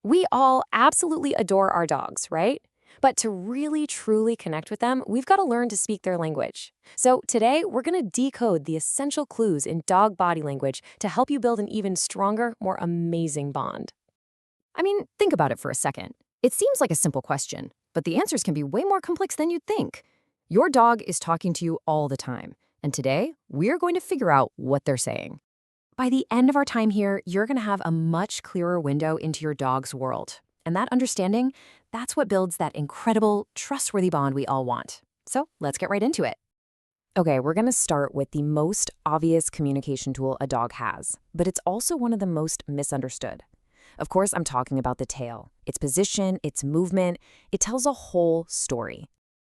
We all absolutely adore our dogs, right? But to really truly connect with them, we've got to learn to speak their language. So today, we're going to decode the essential clues in dog body language to help you build an even stronger, more amazing bond. I mean, think about it for a second. It seems like a simple question, but the answers can be way more complex than you'd think. Your dog is talking to you all the time, and today we're going to figure out what they're saying. By the end of our time here, you're going to have a much clearer window into your dog's world. And that understanding, that's what builds that incredible, trustworthy bond we all want. So let's get right into it. Okay, we're going to start with the most obvious communication tool a dog has, but it's also one of the most misunderstood. Of course, I'm talking about the tail. Its position, its movement, it tells a whole story.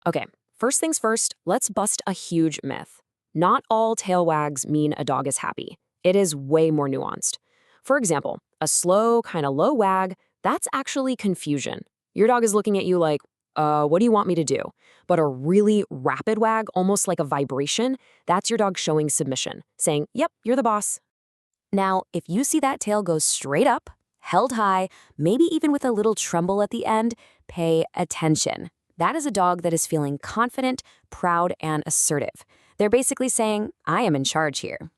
Okay, first things first, let's bust a huge myth. Not all tail wags mean a dog is happy. It is way more nuanced. For example, a slow, kind of low wag, that's actually confusion. Your dog is looking at you like, what do you want me to do? But a really rapid wag, almost like a vibration, that's your dog showing submission, saying, yep, you're the boss. Now, if you see that tail go straight up, held high, maybe even with a little tremble at the end, pay attention. That is a dog that is feeling confident, proud, and assertive. They're basically saying, I am in charge here.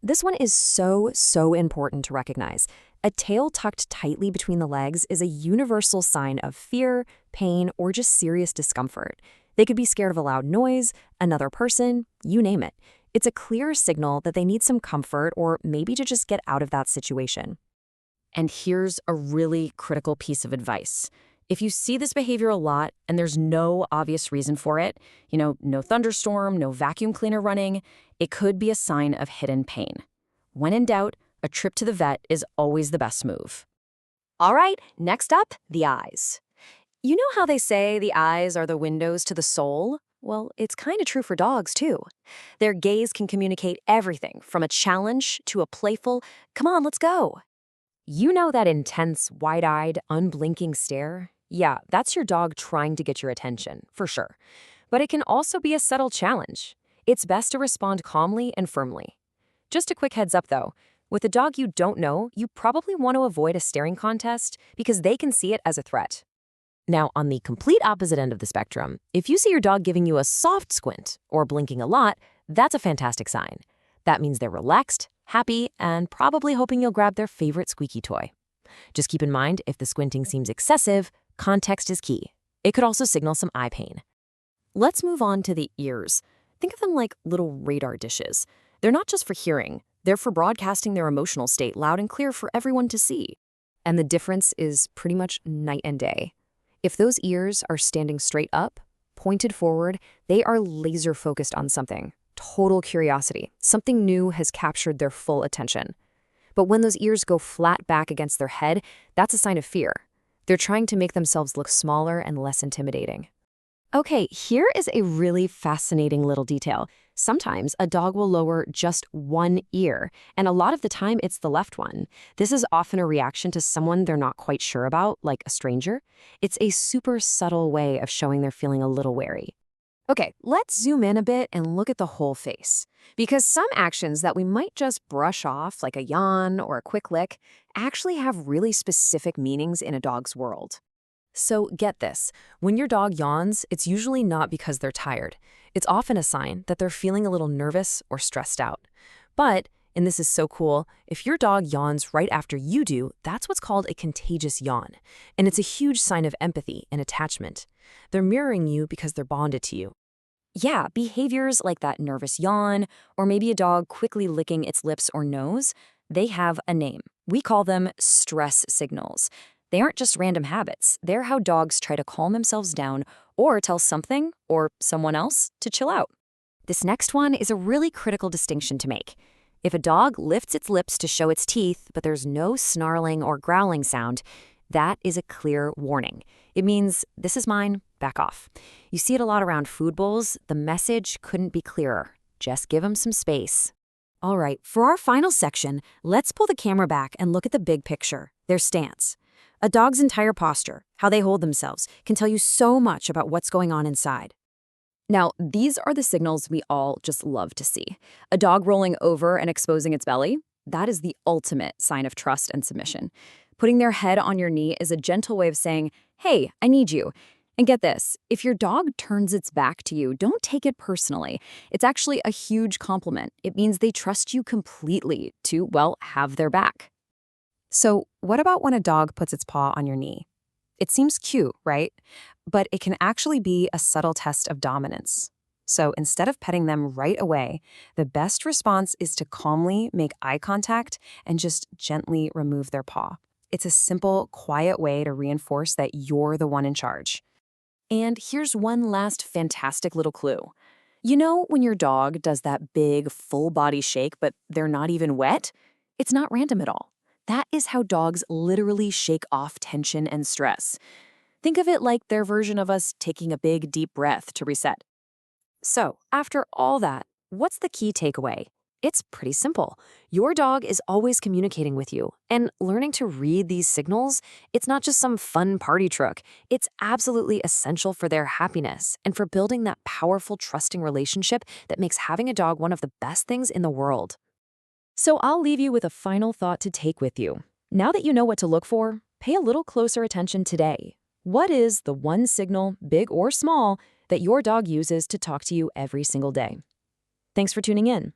This one is so important to recognize. A tail tucked tightly between the legs is a universal sign of fear, pain, or just serious discomfort. They could be scared of a loud noise, another person, you name it. It's a clear signal that they need some comfort or maybe to just get out of that situation. And here's a really critical piece of advice. If you see this behavior a lot and there's no obvious reason for it, no thunderstorm, no vacuum cleaner running, it could be a sign of hidden pain. When in doubt, a trip to the vet is always the best move. All right, next up, the eyes. You know how they say the eyes are the windows to the soul? Well, it's kind of true for dogs, too. Their gaze can communicate everything from a challenge to a playful, come on, let's go. You know that intense, wide-eyed, unblinking stare? Yeah, that's your dog trying to get your attention, for sure. But it can also be a subtle challenge. It's best to respond calmly and firmly. Just a quick heads up, though. With a dog you don't know, you probably want to avoid a staring contest because they can see it as a threat. Now, on the complete opposite end of the spectrum, if you see your dog giving you a soft squint or blinking a lot, that's a fantastic sign. That means they're relaxed, happy, and probably hoping you'll grab their favorite squeaky toy. Just keep in mind, if the squinting seems excessive, context is key. It could also signal some eye pain. Let's move on to the ears. Think of them like little radar dishes. They're not just for hearing, they're for broadcasting their emotional state loud and clear for everyone to see. And the difference is pretty much night and day. If those ears are standing straight up, pointed forward, they are laser focused on something. Total curiosity. Something new has captured their full attention. But when those ears go flat back against their head, that's a sign of fear. They're trying to make themselves look smaller and less intimidating. Okay, here is a really fascinating little detail. Sometimes a dog will lower just one ear, and a lot of the time it's the left one. This is often a reaction to someone they're not quite sure about, like a stranger. It's a super subtle way of showing they're feeling a little wary. Okay, let's zoom in a bit and look at the whole face. Because some actions that we might just brush off, like a yawn or a quick lick, actually have really specific meanings in a dog's world. So get this, when your dog yawns, it's usually not because they're tired. It's often a sign that they're feeling a little nervous or stressed out. But, and this is so cool, if your dog yawns right after you do, that's what's called a contagious yawn. And it's a huge sign of empathy and attachment. They're mirroring you because they're bonded to you. Yeah, behaviors like that nervous yawn, or maybe a dog quickly licking its lips or nose, they have a name. We call them stress signals. They aren't just random habits. They're how dogs try to calm themselves down or tell something or someone else to chill out. This next one is a really critical distinction to make. If a dog lifts its lips to show its teeth, but there's no snarling or growling sound, that is a clear warning. It means, this is mine, back off. You see it a lot around food bowls. The message couldn't be clearer. Just give them some space. All right, for our final section, let's pull the camera back and look at the big picture, their stance. A dog's entire posture, how they hold themselves, can tell you so much about what's going on inside. Now, these are the signals we all just love to see. A dog rolling over and exposing its belly, that is the ultimate sign of trust and submission. Putting their head on your knee is a gentle way of saying, "Hey, I need you." And get this, if your dog turns its back to you, don't take it personally. It's actually a huge compliment. It means they trust you completely to, well, have their back. So, what about when a dog puts its paw on your knee? It seems cute, right? But it can actually be a subtle test of dominance. So, instead of petting them right away, the best response is to calmly make eye contact and just gently remove their paw. It's a simple, quiet way to reinforce that you're the one in charge. And here's one last fantastic little clue. You know when your dog does that big, full-body shake, but they're not even wet? It's not random at all. That is how dogs literally shake off tension and stress. Think of it like their version of us taking a big, deep breath to reset. So, after all that, what's the key takeaway? It's pretty simple. Your dog is always communicating with you, and learning to read these signals, it's not just some fun party trick. It's absolutely essential for their happiness and for building that powerful, trusting relationship that makes having a dog one of the best things in the world. So I'll leave you with a final thought to take with you. Now that you know what to look for, pay a little closer attention today. What is the one signal, big or small, that your dog uses to talk to you every single day? Thanks for tuning in.